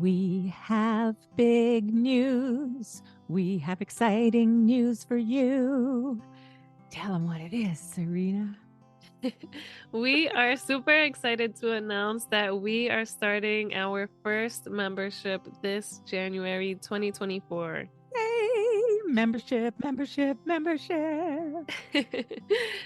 We have big news. We have exciting news for you. Tell them what it is, Serena. We are super excited to announce that we are starting our first membership this January 2024. Yay! Membership.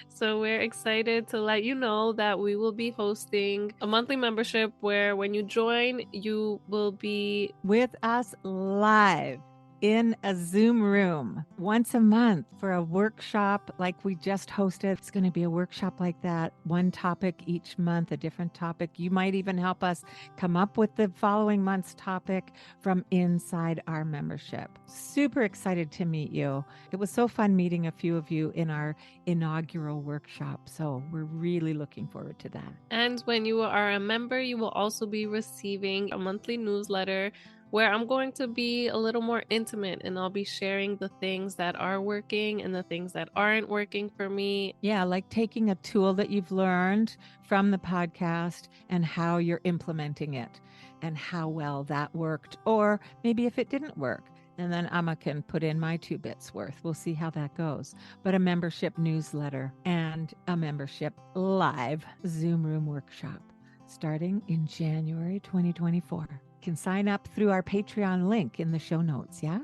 So we're excited to let you know that we will be hosting a monthly membership where when you join, you will be With us live in a Zoom room once a month for a workshop like we just hosted. It's going to be a workshop like that, one topic each month, a different topic. You might even help us come up with the following month's topic from inside our membership. Super excited to meet you. It was so fun meeting a few of you in our inaugural workshop. So we're really looking forward to that. And when you are a member, you will also be receiving a monthly newsletter where I'm going to be a little more intimate and I'll be sharing the things that are working and the things that aren't working for me. Yeah, like taking a tool that you've learned from the podcast and how you're implementing it and how well that worked, or maybe if it didn't work. And then Amma can put in my 2 bits worth. We'll see how that goes. But a membership newsletter and a membership live Zoom room workshop starting in January 2024. Can sign up through our Patreon link in the show notes, yeah?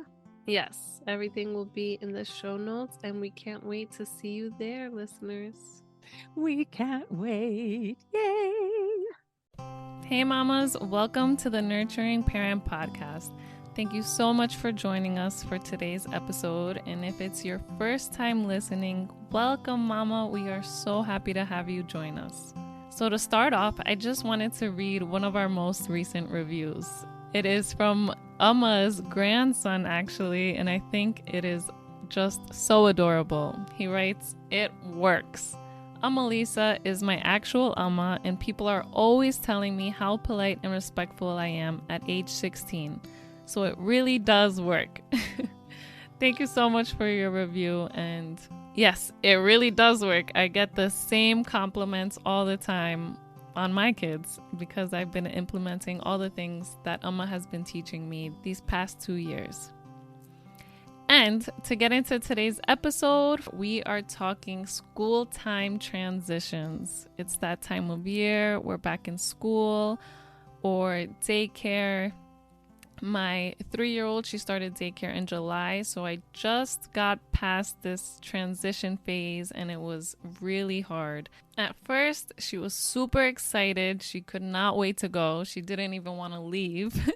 Yes, everything will be in the show notes, and we can't wait to see you there, listeners. We can't wait. Yay! Hey, mamas, welcome to the Nurturing Parent Podcast. Thank you so much for joining us for today's episode. And if it's your first time listening, welcome, mama. We are so happy to have you join us. So to start off, I just wanted to read one of our most recent reviews. It is from Amma's grandson, actually, and I think it is just so adorable. He writes, "It works. Amma Lisa is my actual Amma, and people are always telling me how polite and respectful I am at age 16. So it really does work." Thank you so much for your review. And yes, it really does work. I get the same compliments all the time on my kids because I've been implementing all the things that Amma has been teaching me these past 2 years. And to get into today's episode, we are talking school time transitions. It's that time of year, we're back in school or daycare. My 3-year-old, she started daycare in July, so I just got past this transition phase and it was really hard. At first, she was super excited. She could not wait to go. She didn't even want to leave.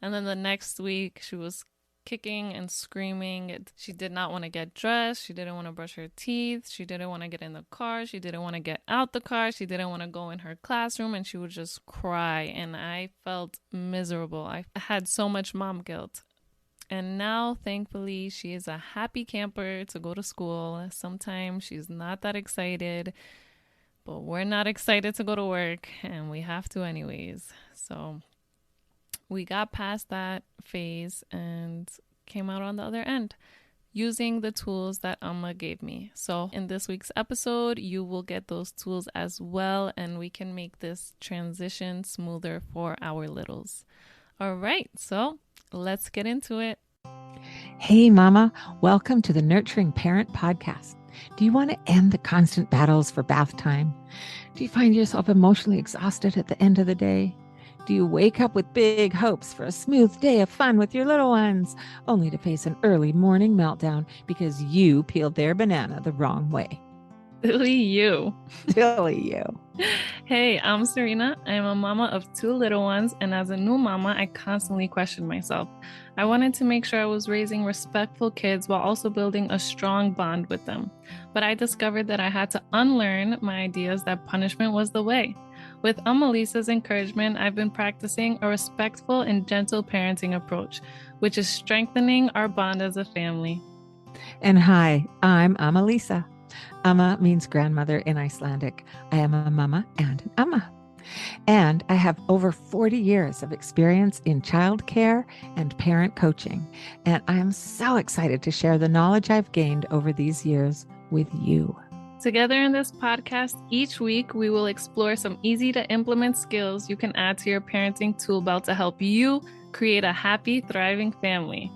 And then the next week, she was kicking and screaming. She did not want to get dressed. She didn't want to brush her teeth. She didn't want to get in the car. She didn't want to get out the car. She didn't want to go in her classroom, and she would just cry. And I felt miserable. I had so much mom guilt. And now, thankfully, she is a happy camper to go to school. Sometimes she's not that excited, but we're not excited to go to work, and we have to anyways. So we got past that phase and came out on the other end using the tools that Amma gave me. So in this week's episode, you will get those tools as well, and we can make this transition smoother for our littles. All right, so let's get into it. Hey, Mama. Welcome to the Nurturing Parent Podcast. Do you want to end the constant battles for bath time? Do you find yourself emotionally exhausted at the end of the day? Do you wake up with big hopes for a smooth day of fun with your little ones, only to face an early morning meltdown because you peeled their banana the wrong way? Silly you. Silly you. Hey, I'm Serena. I'm a mama of 2 little ones, and as a new mama, I constantly questioned myself. I wanted to make sure I was raising respectful kids while also building a strong bond with them. But I discovered that I had to unlearn my ideas that punishment was the way. With Amma Lisa's encouragement, I've been practicing a respectful and gentle parenting approach, which is strengthening our bond as a family. And hi, I'm Amma Lisa. Amma means grandmother in Icelandic. I am a mama and an Amma. And I have over 40 years of experience in childcare and parent coaching. And I am so excited to share the knowledge I've gained over these years with you. Together in this podcast, each week we will explore some easy to implement skills you can add to your parenting tool belt to help you create a happy, thriving family.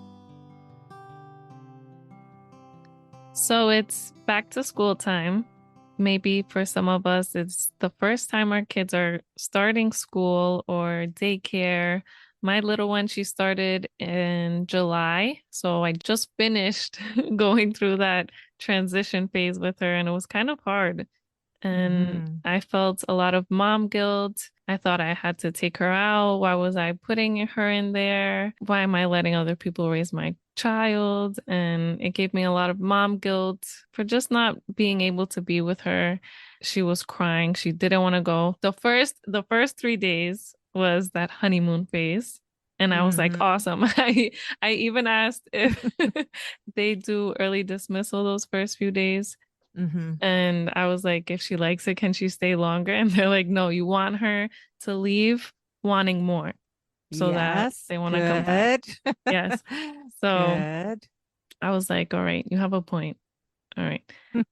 So it's back to school time. Maybe for some of us, it's the first time our kids are starting school or daycare. My little one, she started in July. So I just finished going through that transition phase with her, and it was kind of hard. And I felt a lot of mom guilt. I thought I had to take her out. Why was I putting her in there? Why am I letting other people raise my child? And it gave me a lot of mom guilt for just not being able to be with her. She was crying. She didn't want to go. The first 3 days was that honeymoon phase. And I was like, awesome. I even asked if they do early dismissal those first few days. And I was like, if she likes it, can she stay longer? And they're like, no, you want her to leave wanting more so that they want to come back. Yes. So Good. I was like, all right, you have a point. All right.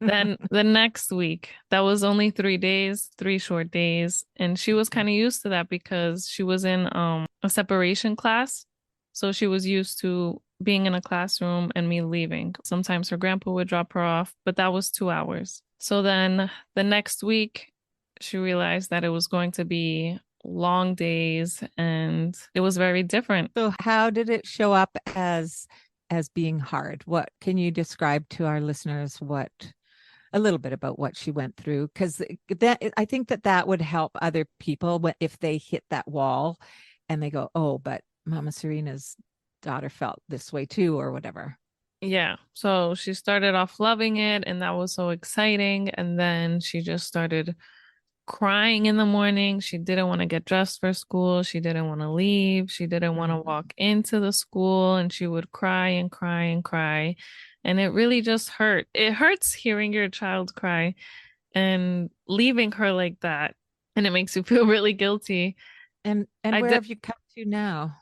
Then the next week, that was only 3 days, 3 short days. And she was kind of used to that because she was in a separation class. So she was used to being in a classroom and me leaving. Sometimes her grandpa would drop her off, but that was 2 hours. So then the next week, she realized that it was going to be long days and it was very different. So how did it show up as being hard? What can you describe to our listeners a little bit about what she went through? Because that, I think that would help other people if they hit that wall and they go, oh, but Mama Serena's daughter felt this way too, or whatever. Yeah. So she started off loving it and that was so exciting. And then she just started crying in the morning. She didn't want to get dressed for school. She didn't want to leave. She didn't want to walk into the school and she would cry and cry and cry. And it really just hurt. It hurts hearing your child cry and leaving her like that. And it makes you feel really guilty. And where have you come to now?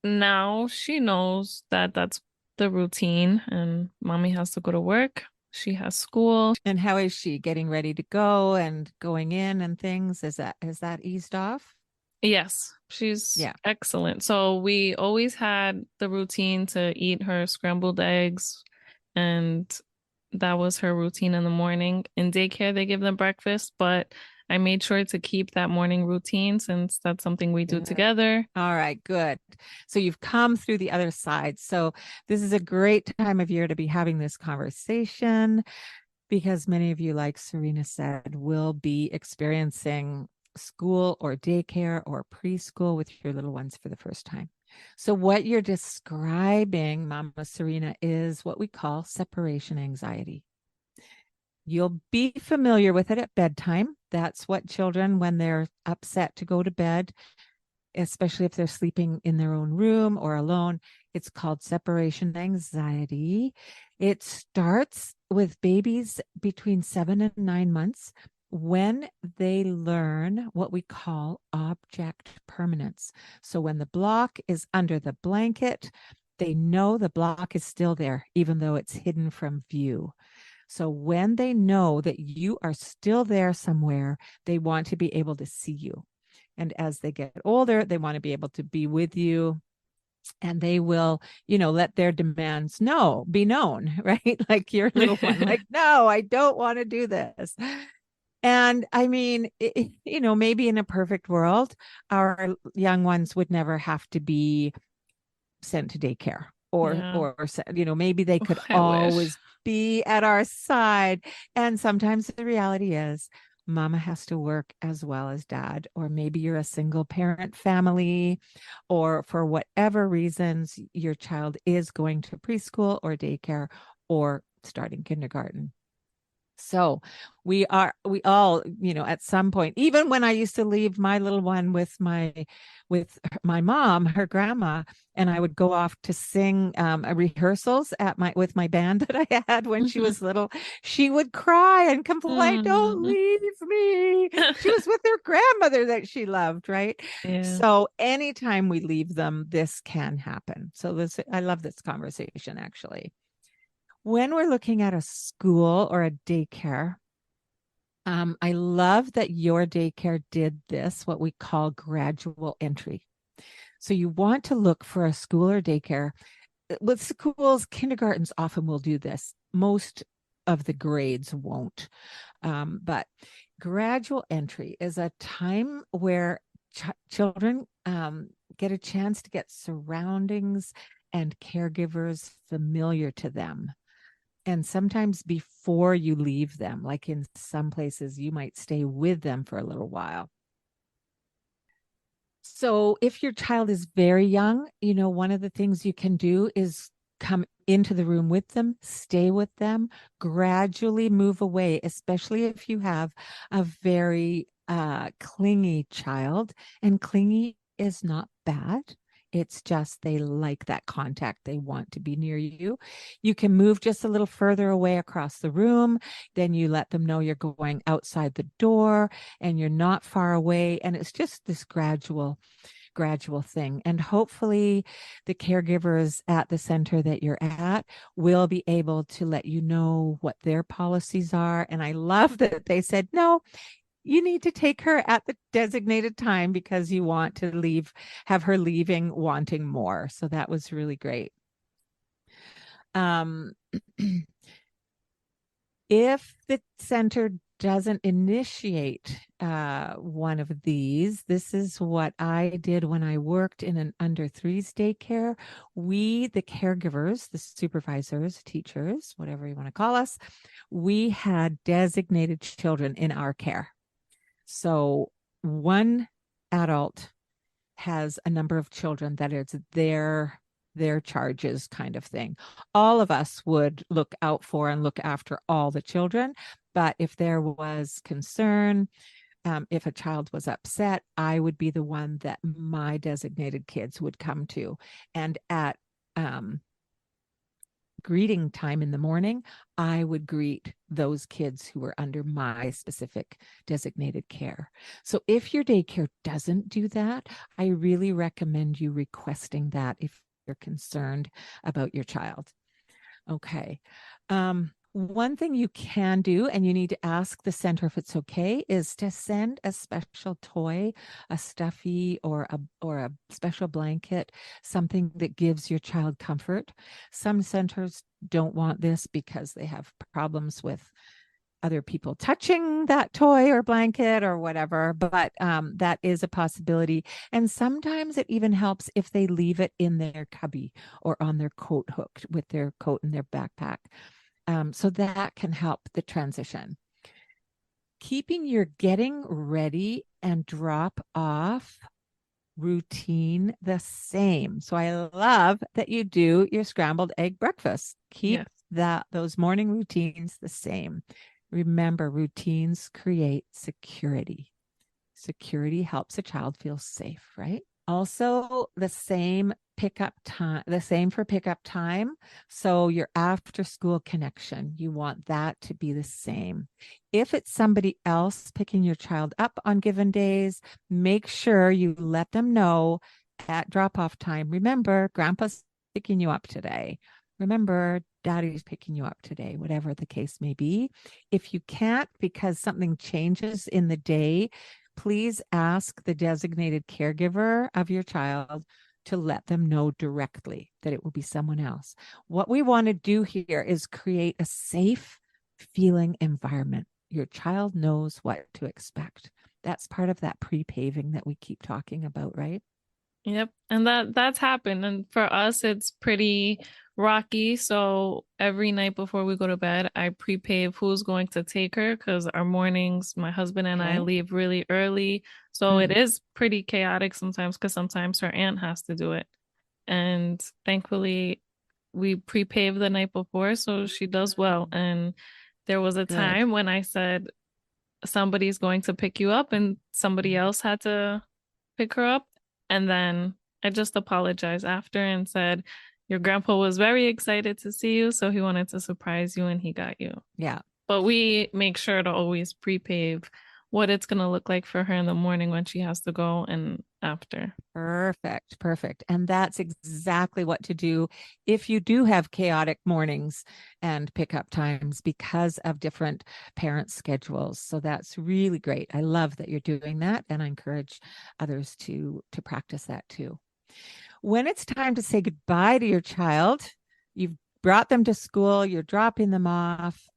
Now she knows that that's the routine and mommy has to go to work. She has school. And how is she getting ready to go and going in and things? Has that eased off? Yes, she's excellent. So we always had the routine to eat her scrambled eggs, and that was her routine in the morning. In daycare, they give them breakfast, but I made sure to keep that morning routine since that's something we do together. All right, good. So you've come through the other side. So this is a great time of year to be having this conversation because many of you, like Serena said, will be experiencing school or daycare or preschool with your little ones for the first time. So what you're describing, Mama Serena, is what we call separation anxiety. You'll be familiar with it at bedtime. That's what children, when they're upset to go to bed, especially if they're sleeping in their own room or alone, it's called separation anxiety. It starts with babies between 7 and 9 months when they learn what we call object permanence. So when the block is under the blanket, they know the block is still there, even though it's hidden from view. So when they know that you are still there somewhere, they want to be able to see you. And as they get older, they want to be able to be with you. And they will, let their demands be known, right? Like your little one, like, no, I don't want to do this. And I mean, maybe in a perfect world, our young ones would never have to be sent to daycare or maybe they could always be at our side. And sometimes the reality is mama has to work as well as dad, or maybe you're a single parent family, or for whatever reasons, your child is going to preschool or daycare or starting kindergarten. So we all, at some point, even when I used to leave my little one with my mom, her grandma, and I would go off to sing rehearsals with my band that I had when she was little, she would cry and complain, don't leave me. She was with her grandmother that she loved, right? Yeah. So anytime we leave them, this can happen. So I love this conversation, actually. When we're looking at a school or a daycare, I love that your daycare did this, what we call gradual entry. So you want to look for a school or daycare. With schools, kindergartens often will do this. Most of the grades won't. But gradual entry is a time where children get a chance to get surroundings and caregivers familiar to them. And sometimes before you leave them, like in some places, you might stay with them for a little while. So if your child is very young, one of the things you can do is come into the room with them, stay with them, gradually move away, especially if you have a very clingy child. And clingy is not bad. It's just they like that contact. They want to be near you. You can move just a little further away across the room. Then you let them know you're going outside the door and you're not far away. And it's just this gradual thing. And hopefully the caregivers at the center that you're at will be able to let you know what their policies are. And I love that they said, no, you need to take her at the designated time because you want to have her leaving wanting more. So that was really great. If the center doesn't initiate one of these, this is what I did when I worked in an under threes daycare. We, the caregivers, the supervisors, teachers, whatever you want to call us, we had designated children in our care. So one adult has a number of children that it's their charges kind of thing. All of us would look out for and look after all the children, but if there was concern, if a child was upset, I would be the one that my designated kids would come to. And at greeting time in the morning, I would greet those kids who were under my specific designated care. So if your daycare doesn't do that, I really recommend you requesting that if you're concerned about your child. Okay. One thing you can do, and you need to ask the center if it's okay, is to send a special toy, a stuffy or a special blanket, something that gives your child comfort. Some centers don't want this because they have problems with other people touching that toy or blanket or whatever, but that is a possibility. And sometimes it even helps if they leave it in their cubby or on their coat hook with their coat in their backpack. So that can help the transition. Keeping your getting ready and drop off routine the same. So I love that you do your scrambled egg breakfast. Keep those morning routines the same. Remember, routines create security. Security helps a child feel safe, right? Also, the same for pickup time. So your after school connection, you want that to be the same. If it's somebody else picking your child up on given days, make sure you let them know at drop off time. Remember, grandpa's picking you up today. Remember, daddy's picking you up today, whatever the case may be. If you can't because something changes in the day, please ask the designated caregiver of your child to let them know directly that it will be someone else. What we want to do here is create a safe feeling environment. Your child knows what to expect. That's part of that pre-paving that we keep talking about, right? Yep. And that's happened. And for us, it's pretty rocky. So every night before we go to bed, I pre-pave who's going to take her because our mornings, my husband and I leave really early. So it is pretty chaotic sometimes because sometimes her aunt has to do it. And thankfully, we pre-pave the night before, so she does well. And there was a time when I said, somebody's going to pick you up, and somebody else had to pick her up. And then I just apologized after and said, your grandpa was very excited to see you, so he wanted to surprise you and he got you. Yeah. But we make sure to always pre-pave what it's going to look like for her in the morning when she has to go and after. Perfect. Perfect. And that's exactly what to do if you do have chaotic mornings and pickup times because of different parent schedules. So that's really great. I love that you're doing that, and I encourage others to practice that too. When it's time to say goodbye to your child, you've brought them to school, you're dropping them off.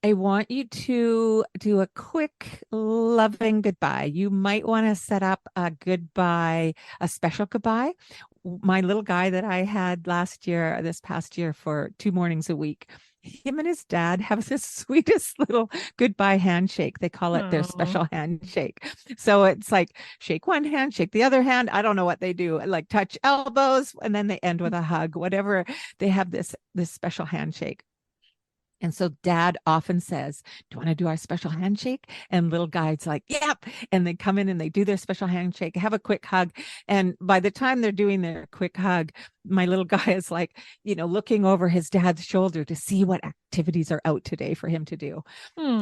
I want you to do a quick, loving goodbye. You might want to set up a goodbye, a special goodbye. My little guy that I had this past year for 2 mornings a week, him and his dad have the sweetest little goodbye handshake. They call it their Oh. special handshake. So it's like shake one hand, shake the other hand. I don't know what they do, like touch elbows, and then they end with a hug, whatever. They have this special handshake. And so dad often says, do you want to do our special handshake? And little guy's like, yep. And they come in and they do their special handshake, have a quick hug. And by the time they're doing their quick hug, my little guy is like, looking over his dad's shoulder to see what activities are out today for him to do.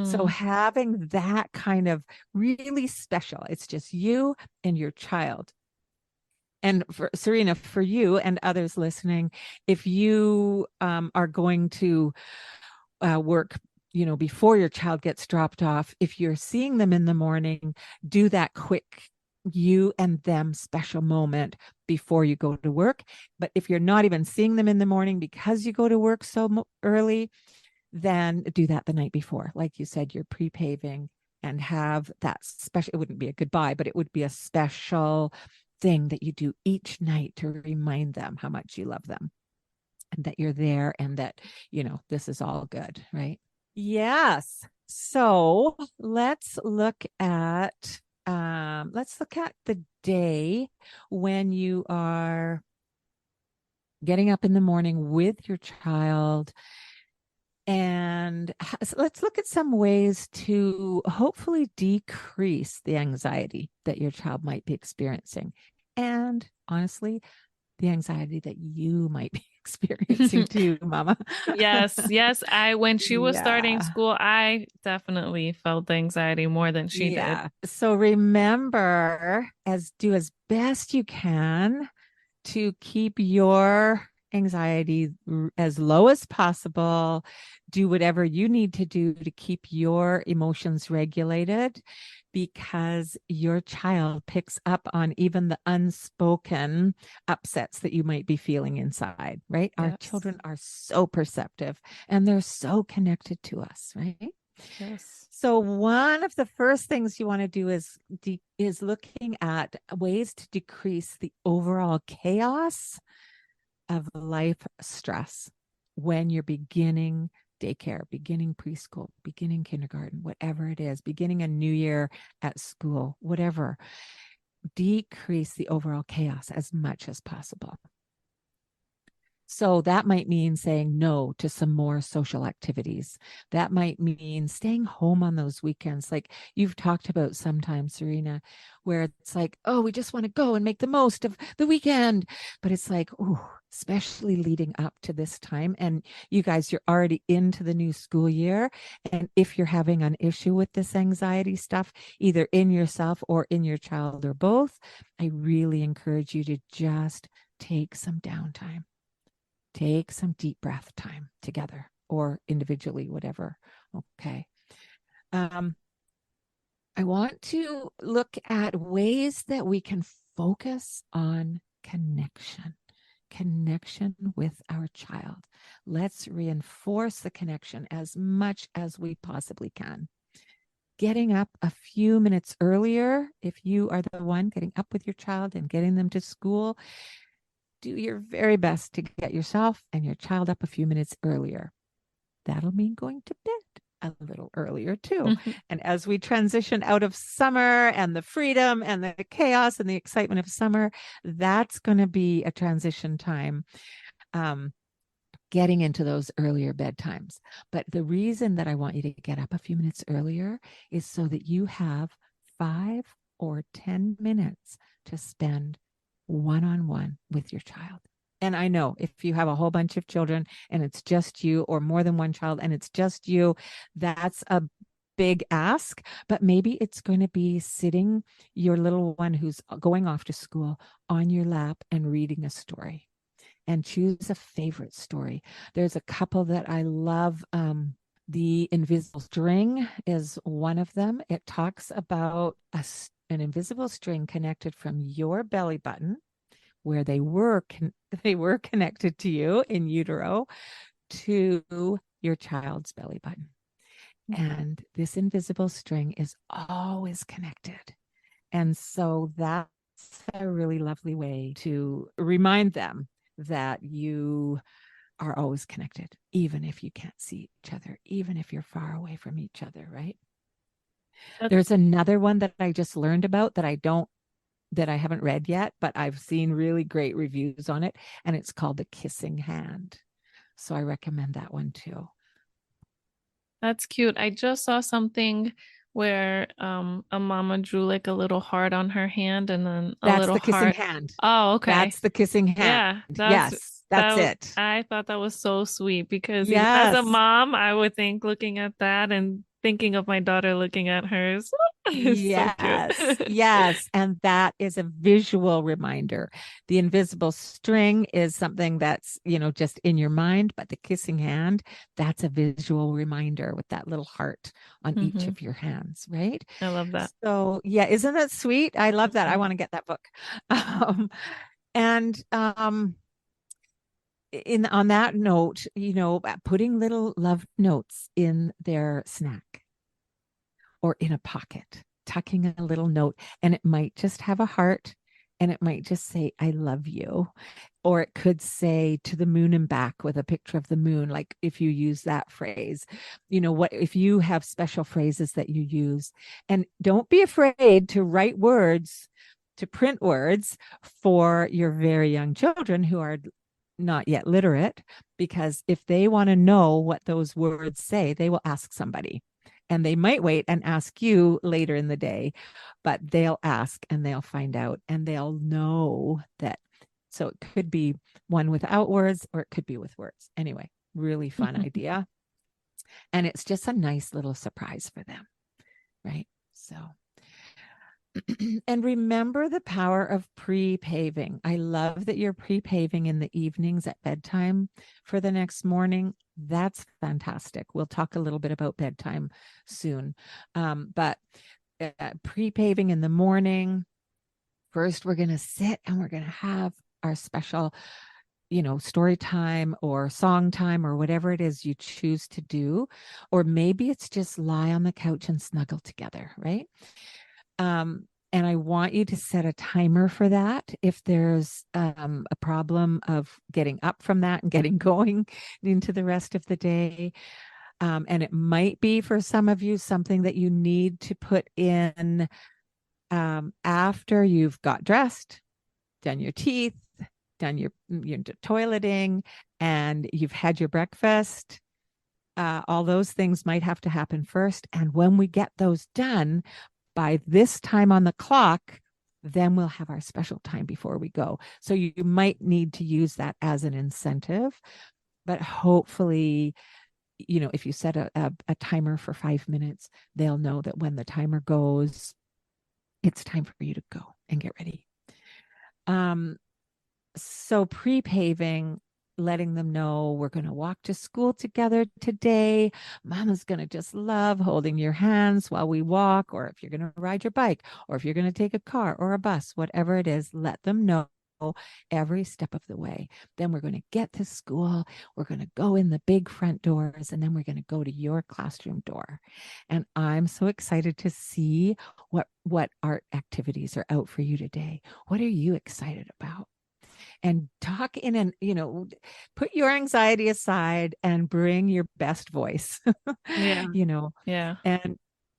So having that kind of really special, it's just you and your child. And for Serena, for you and others listening, if you are going to work before your child gets dropped off, if you're seeing them in the morning, do that quick you and them special moment before you go to work. But if you're not even seeing them in the morning because you go to work so early, then do that the night before. Like you said, you're pre-paving, and have that special, it wouldn't be a goodbye, but it would be a special thing that you do each night to remind them how much you love them and that you're there, and that, this is all good, right? Yes. So let's look at the day when you are getting up in the morning with your child. And let's look at some ways to hopefully decrease the anxiety that your child might be experiencing. And honestly, the anxiety that you might be experiencing too, Mama. Yes. When she was starting Yeah. school, I definitely felt the anxiety more than she did. So remember, do as best you can to keep your anxiety as low as possible. Do whatever you need to do to keep your emotions regulated, because your child picks up on even the unspoken upsets that you might be feeling inside, right? Our children are so perceptive, and they're so connected to us, right? Yes. So one of the first things you want to do is looking at ways to decrease the overall chaos of life stress when you're beginning daycare, beginning preschool, beginning kindergarten, whatever it is, beginning a new year at school, whatever. Decrease the overall chaos as much as possible. So that might mean saying no to some more social activities. That might mean staying home on those weekends, like you've talked about sometimes, Serena, where it's like, oh, we just want to go and make the most of the weekend. But it's like, oh, especially leading up to this time. And you guys, you're already into the new school year. And if you're having an issue with this anxiety stuff, either in yourself or in your child or both, I really encourage you to just take some downtime. Take some deep breath time together or individually, whatever. Okay. I want to look at ways that we can focus on connection with our child. Let's reinforce the connection as much as we possibly can. Getting up a few minutes earlier, if you are the one getting up with your child and getting them to school, do your very best to get yourself and your child up a few minutes earlier. That'll mean going to bed a little earlier too. And as we transition out of summer and the freedom and the chaos and the excitement of summer, that's going to be a transition time, getting into those earlier bedtimes. But the reason that I want you to get up a few minutes earlier is so that you have 5 or 10 minutes to spend one-on-one with your child. And I know if you have a whole bunch of children and it's just you, or more than one child and it's just you, that's a big ask, but maybe it's going to be sitting your little one who's going off to school on your lap and reading a story, and choose a favorite story. There's a couple that I love. The Invisible String is one of them. It talks about an invisible string connected from your belly button, where they were connected to you in utero, to your child's belly button. And this invisible string is always connected. And so that's a really lovely way to remind them that you are always connected, even if you can't see each other, even if you're far away from each other, right? There's another one that I just learned about that I haven't read yet, but I've seen really great reviews on it, and it's called The Kissing Hand. So I recommend that one too. That's cute. I just saw something where a mama drew like a little heart on her hand and then a That's little the kissing heart. hand. Oh, okay. That's the kissing hand. Yeah, Yes, that's it. I thought that was so sweet because even as a Yes. mom, I would think looking at that and thinking of my daughter looking at hers is so cute. Yes. And that is a visual reminder. The invisible string is something that's, just in your mind, but the kissing hand, that's a visual reminder with that little heart on each of your hands, right? I love that. So, yeah, isn't that sweet? I love that. I want to get that book. And on that note, putting little love notes in their snack or in a pocket, tucking a little note, and it might just have a heart, and it might just say, I love you. Or it could say to the moon and back with a picture of the moon. Like if you use that phrase, what if you have special phrases that you use, and don't be afraid to write words, to print words for your very young children who are not yet literate, because if they want to know what those words say, they will ask somebody. And they might wait and ask you later in the day, but they'll ask and they'll find out and they'll know that. So it could be one without words or it could be with words. Anyway, really fun idea. And it's just a nice little surprise for them, right? So, and remember the power of pre-paving. I love that you're pre-paving in the evenings at bedtime for the next morning. That's fantastic. We'll talk a little bit about bedtime soon. But pre-paving in the morning, first we're going to sit and we're going to have our special, story time or song time or whatever it is you choose to do. Or maybe it's just lie on the couch and snuggle together, right? And I want you to set a timer for that. If there's a problem of getting up from that and getting going into the rest of the day. And it might be for some of you something that you need to put in after you've got dressed, done your teeth, done your toileting, and you've had your breakfast. All those things might have to happen first. And when we get those done, by this time on the clock, then we'll have our special time before we go. So you might need to use that as an incentive, but hopefully, if you set a timer for 5 minutes, they'll know that when the timer goes, it's time for you to go and get ready. So pre-paving, letting them know we're going to walk to school together today. Mama's going to just love holding your hands while we walk, or if you're going to ride your bike, or if you're going to take a car or a bus, whatever it is, let them know every step of the way. Then we're going to get to school. We're going to go in the big front doors, and then we're going to go to your classroom door. And I'm so excited to see what art activities are out for you today. What are you excited about? And talk in and, put your anxiety aside and bring your best voice. Yeah. Yeah.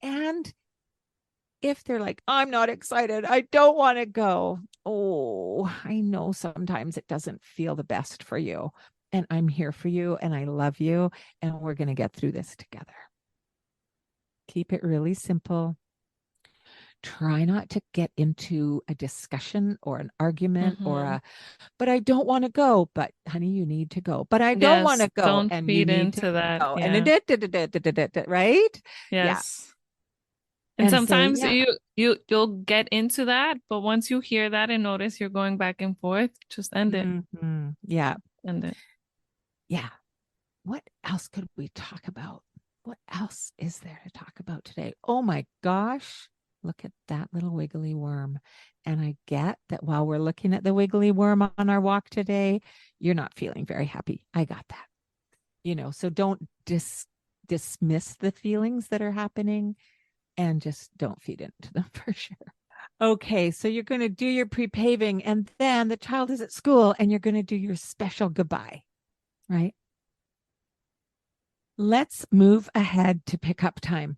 And if they're like, I'm not excited, I don't want to go. Oh, I know sometimes it doesn't feel the best for you. And I'm here for you and I love you. And we're going to get through this together. Keep it really simple. try not to get into a discussion or an argument Mm-hmm. but I don't want to go. But honey, you need to go. But I don't want Yes, to go. don't And you feed need to into that. go. And Yeah. right? Yeah. Yes. And And say, sometimes yeah. you'll get into that, but once you hear that and notice you're going back and forth, just end it. Yeah. End it. Yeah. What else could we talk about? What else is there to talk about today? Oh my gosh. Look at that little wiggly worm. And I get that while we're looking at the wiggly worm on our walk today, you're not feeling very happy. I got that. So don't dismiss the feelings that are happening and just don't feed into them for sure. Okay, so you're going to do your pre-paving and then the child is at school and you're going to do your special goodbye, right? Let's move ahead to pickup time.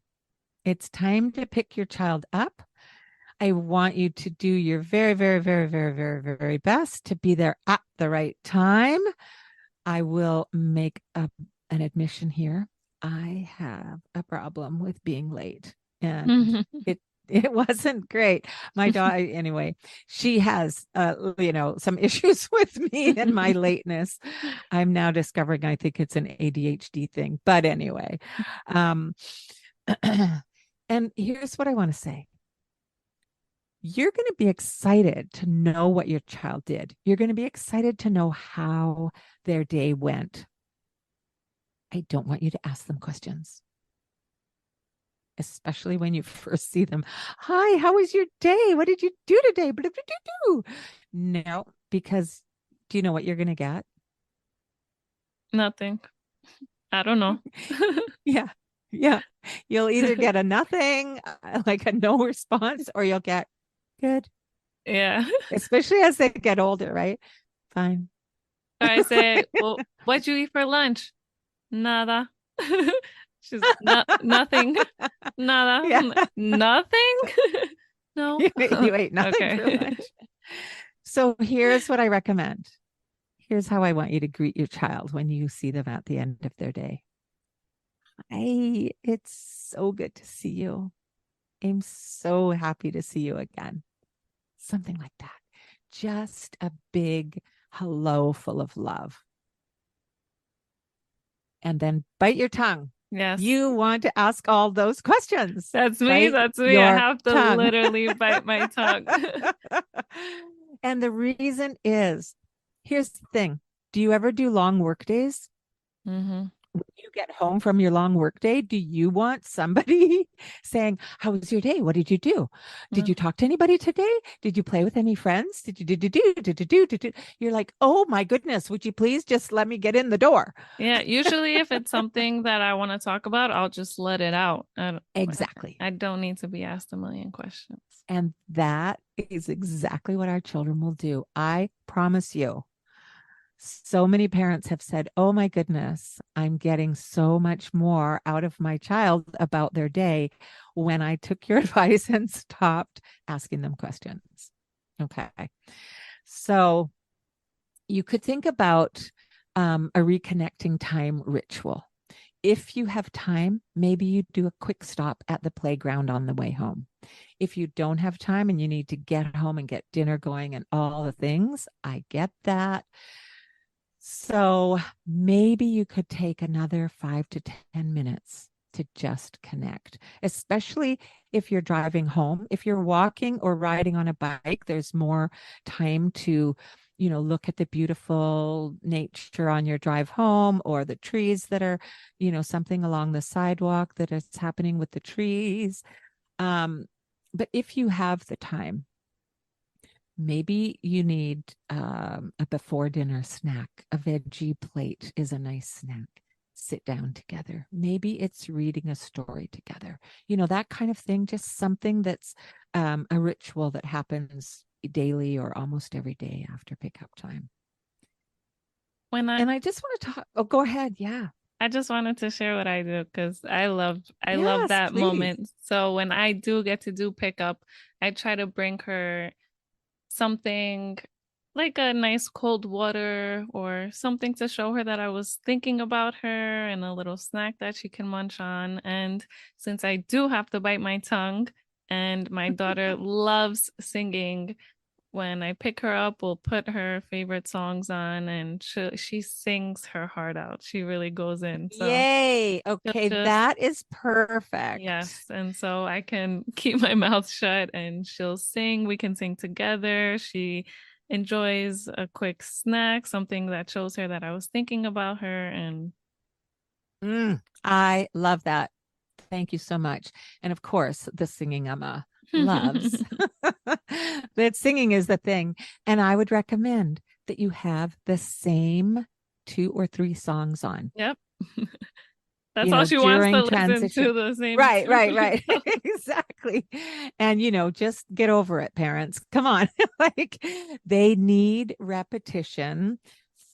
It's time to pick your child up. I want you to do your very, very, very, very, very, very best to be there at the right time. I will make an admission here. I have a problem with being late, and it wasn't great. My daughter, anyway, she has some issues with me and my lateness. I'm now discovering I think it's an ADHD thing, but anyway, and here's what I want to say. You're going to be excited to know what your child did. You're going to be excited to know how their day went. I don't want you to ask them questions, especially when you first see them. Hi, how was your day? What did you do today? No, because do you know what you're going to get? Nothing. I don't know. Yeah. Yeah. You'll either get a nothing, like a no response, or you'll get good. Yeah. Especially as they get older, right? Fine. Or I say, well, what'd you eat for lunch? Nada. She's nothing. Nada. Yeah. Nothing? No. You ate nothing for Okay. lunch. So here's what I recommend. Here's how I want you to greet your child when you see them at the end of their day. Hi, it's so good to see you. I'm so happy to see you again. Something like that. Just a big hello full of love. And then bite your tongue. Yes. You want to ask all those questions. That's me. Bite That's me. I have to tongue. literally bite my tongue. And the reason is, here's the thing. Do you ever do long work days? Mm-hmm. When you get home from your long work day, do you want somebody saying, how was your day? What did you do? Did you talk to anybody today? Did you play with any friends? Did you? You're like, oh my goodness, would you please just let me get in the door? Yeah, usually if it's something that I want to talk about, I'll just let it out. Exactly. I don't need to be asked a million questions. And that is exactly what our children will do. I promise you. So many parents have said, oh my goodness, I'm getting so much more out of my child about their day when I took your advice and stopped asking them questions. Okay. So you could think about a reconnecting time ritual. If you have time, maybe you do a quick stop at the playground on the way home. If you don't have time and you need to get home and get dinner going and all the things, I get that. So maybe you could take another 5 to 10 minutes to just connect, especially if you're driving home. If you're walking or riding on a bike, there's more time to, look at the beautiful nature on your drive home or the trees that are, something along the sidewalk that is happening with the trees. But if you have the time, maybe you need a before dinner snack. A veggie plate is a nice snack. Sit down together. Maybe it's reading a story together. That kind of thing. Just something that's a ritual that happens daily or almost every day after pickup time. And I just want to talk. Oh, go ahead. Yeah. I just wanted to share what I do because I love Yes, that please. moment. So when I do get to do pickup, I try to bring her something like a nice cold water or something to show her that I was thinking about her and a little snack that she can munch on. And since I do have to bite my tongue, And my daughter loves singing. When I pick her up, we'll put her favorite songs on and she sings her heart out. She really goes in. So Yay. she'll Okay, just, that is perfect. yes. And so I can keep my mouth shut and she'll sing. We can sing together. She enjoys a quick snack, something that shows her that I was thinking about her. And I love that. Thank you so much. And of course, the singing Amma loves. That singing is the thing. And I would recommend that you have the same 2 or 3 songs on. Yep. That's all she wants During to listen transition. to, the same Right, two. right, right. Exactly. And, just get over it, parents. Come on. Like they need repetition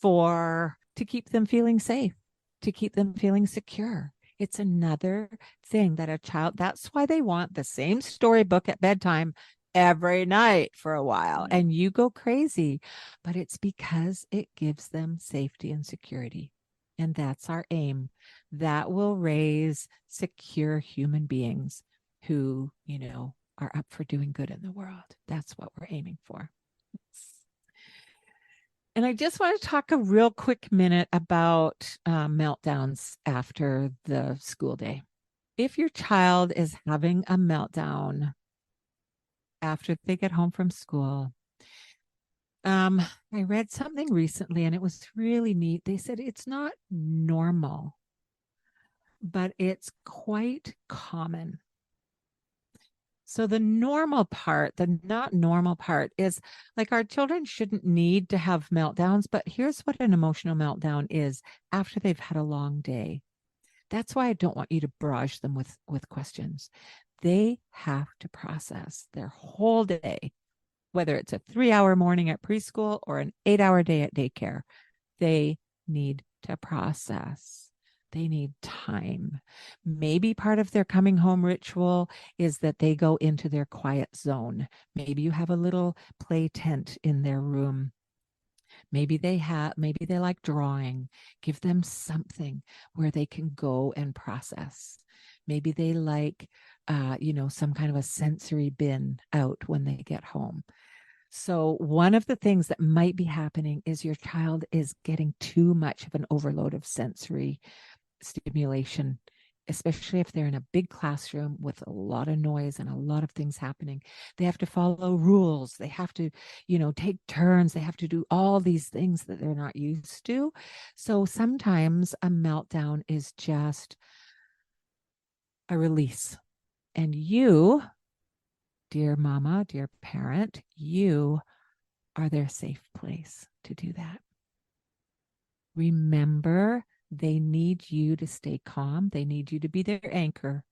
to keep them feeling safe, to keep them feeling secure. It's another thing that a child, that's why they want the same storybook at bedtime every night for a while. And you go crazy, but it's because it gives them safety and security. And that's our aim. That will raise secure human beings who, are up for doing good in the world. That's what we're aiming for. And I just want to talk a real quick minute about meltdowns after the school day. If your child is having a meltdown after they get home from school, I read something recently and it was really neat. They said it's not normal, but it's quite common. So the normal part, the not normal part is like our children shouldn't need to have meltdowns, but here's what an emotional meltdown is after they've had a long day. That's why I don't want you to barrage them with questions. They have to process their whole day, whether it's a 3-hour morning at preschool or an 8-hour day at daycare. They need to process. They need time. Maybe part of their coming home ritual is that they go into their quiet zone. Maybe you have a little play tent in their room. Maybe they like drawing. Give them something where they can go and process. Maybe they like, some kind of a sensory bin out when they get home. So one of the things that might be happening is your child is getting too much of an overload of sensory stimulation, especially if they're in a big classroom with a lot of noise and a lot of things happening. They have to follow rules. They have to, take turns. They have to do all these things that they're not used to. So sometimes a meltdown is just a release. And you, dear mama, dear parent, you are their safe place to do that. Remember, they need you to stay calm. They need you to be their anchor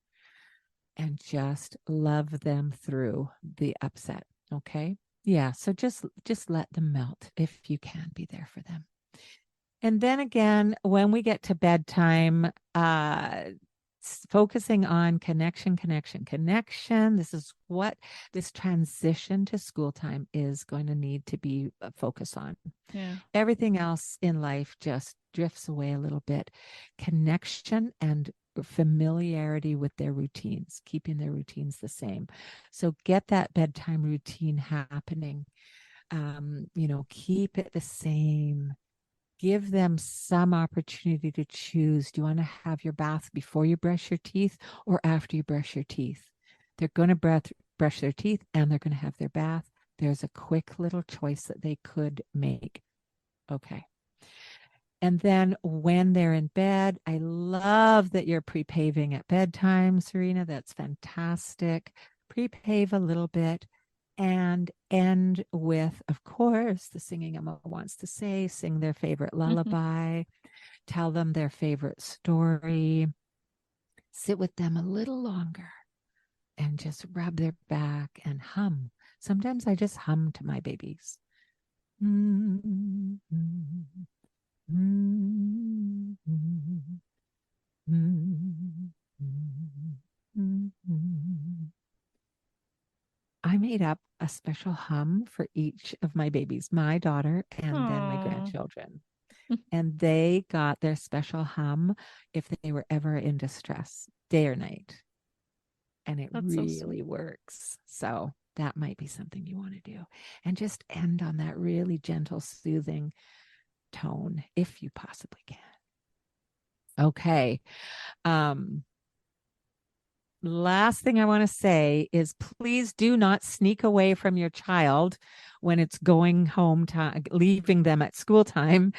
and just love them through the upset. Okay. Yeah. So just let them melt if you can be there for them. And then again, when we get to bedtime, focusing on connection. This is what this transition to school time is going to need to be a focus on. Yeah. Everything else in life just drifts away a little bit. Connection and familiarity with their routines, keeping their routines the same. So get that bedtime routine happening. Keep it the same. Give them some opportunity to choose. Do you want to have your bath before you brush your teeth or after you brush your teeth? They're going to brush their teeth and they're going to have their bath. There's a quick little choice that they could make. Okay. And then when they're in bed, I love that you're pre-paving at bedtime, Serena. That's fantastic. Pre-pave a little bit and end with, of course, the singing Emma wants to say, sing their favorite lullaby, tell them their favorite story, sit with them a little longer and just rub their back and hum. Sometimes I just hum to my babies. Mm-hmm. Mm-hmm. Mm-hmm. I made up a special hum for each of my babies, my daughter and then my grandchildren. And they got their special hum if they were ever in distress, day or night. and it That's so really sweet. works. So that might be something you want to do. And just end on that really gentle, soothing tone if you possibly can. Okay. Um, Last thing I want to say is please do not sneak away from your child when it's going home time, leaving them at school time,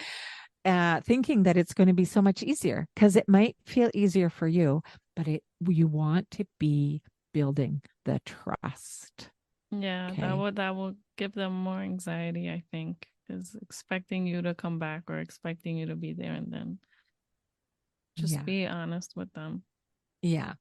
thinking that it's going to be so much easier, because it might feel easier for you, but you want to be building the trust. Yeah, Okay. that will give them more anxiety, I think, is expecting you to come back or expecting you to be there, and then just Yeah. be honest with them. Yeah.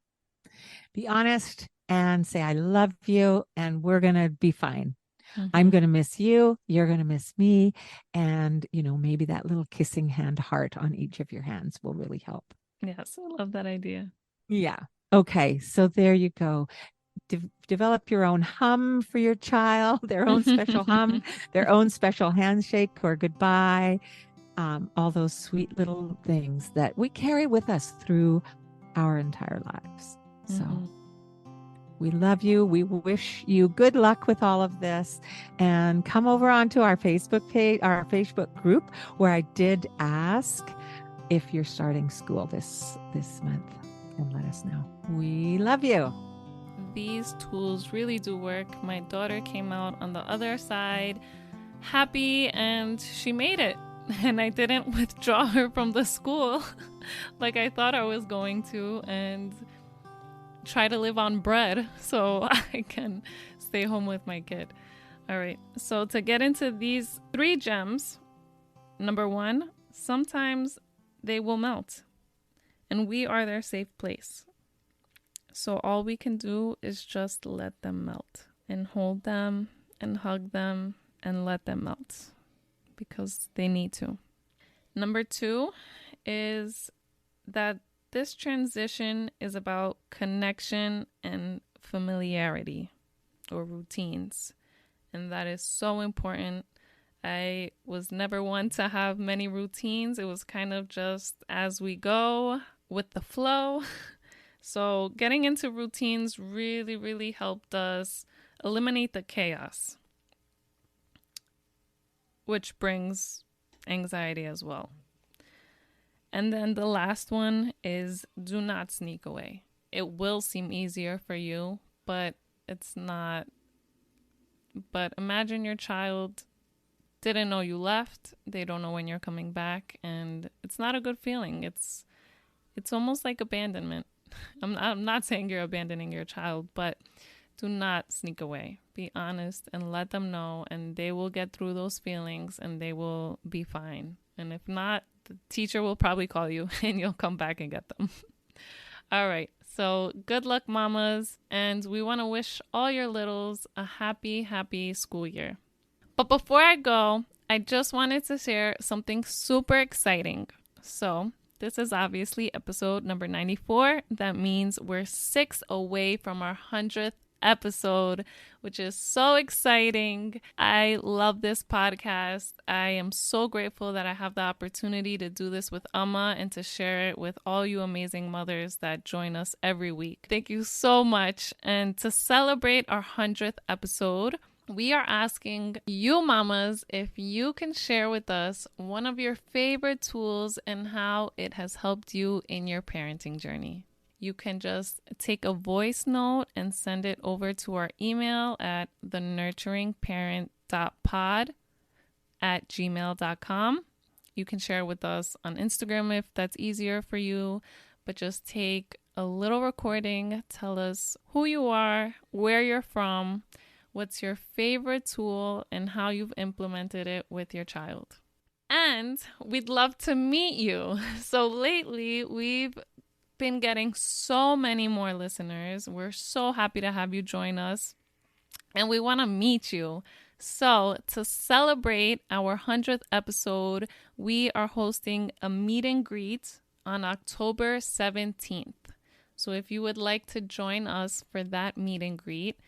Be honest and say, I love you and we're going to be fine. I'm Mm-hmm. going to miss you. You're going to miss me. And, maybe that little kissing hand heart on each of your hands will really help. Yes, I love that idea. Yeah. Okay. So there you go. Develop your own hum for your child, their own special hum, their own special handshake or goodbye. All those sweet little things that we carry with us through our entire lives. So Mm-hmm. we love you. We wish you good luck with all of this. And come over onto our Facebook page, our Facebook group, where I did ask if you're starting school this month, and let us know. We love you. These tools really do work. My daughter came out on the other side happy and she made it. And I didn't withdraw her from the school like I thought I was going to, and try to live on bread so I can stay home with my kid. All right. So to get into these 3 gems, number 1, sometimes they will melt and we are their safe place. So all we can do is just let them melt and hold them and hug them and let them melt because they need to. Number 2 is that this transition is about connection and familiarity or routines. And that is so important. I was never one to have many routines. It was kind of just as we go with the flow. So getting into routines really, really helped us eliminate the chaos, which brings anxiety as well. And then the last one is do not sneak away. It will seem easier for you, but it's not. But imagine your child didn't know you left. They don't know when you're coming back, and it's not a good feeling. It's almost like abandonment. I'm not saying you're abandoning your child, but do not sneak away. Be honest and let them know, and they will get through those feelings and they will be fine. And if not, the teacher will probably call you and you'll come back and get them. All right. So good luck, mamas. And we want to wish all your littles a happy, happy school year. But before I go, I just wanted to share something super exciting. So this is obviously episode number 94. That means we're 6 away from our 100th episode, which is so exciting. I love this podcast. I am so grateful that I have the opportunity to do this with Amma and to share it with all you amazing mothers that join us every week. Thank you so much. And to celebrate our 100th episode, we are asking you mamas if you can share with us one of your favorite tools and how it has helped you in your parenting journey. You can just take a voice note and send it over to our email at thenurturingparent.pod@gmail.com. You can share with us on Instagram if that's easier for you, but just take a little recording. Tell us who you are, where you're from, what's your favorite tool, and how you've implemented it with your child. And we'd love to meet you. So lately, we've been getting so many more listeners. We're so happy to have you join us, and we want to meet you. So to celebrate our 100th episode, we are hosting a meet and greet on October 17th. So if you would like to join us for that meet and greet,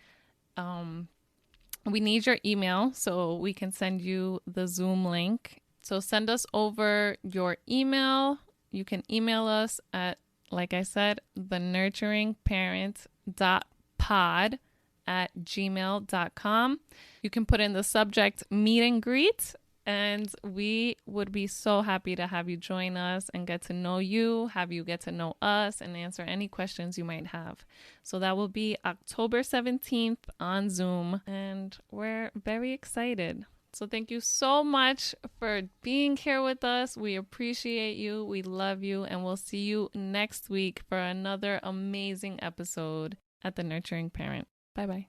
we need your email so we can send you the Zoom link. So send us over your email. You can email us at, like I said, thenurturingparent nurturing.pod@gmail.com. You can put in the subject meet and greet, and we would be so happy to have you join us and get to know you, have you get to know us, and answer any questions you might have. So that will be October 17th on Zoom, and we're very excited. So thank you so much for being here with us. We appreciate you. We love you. And we'll see you next week for another amazing episode at The Nurturing Parent. Bye-bye.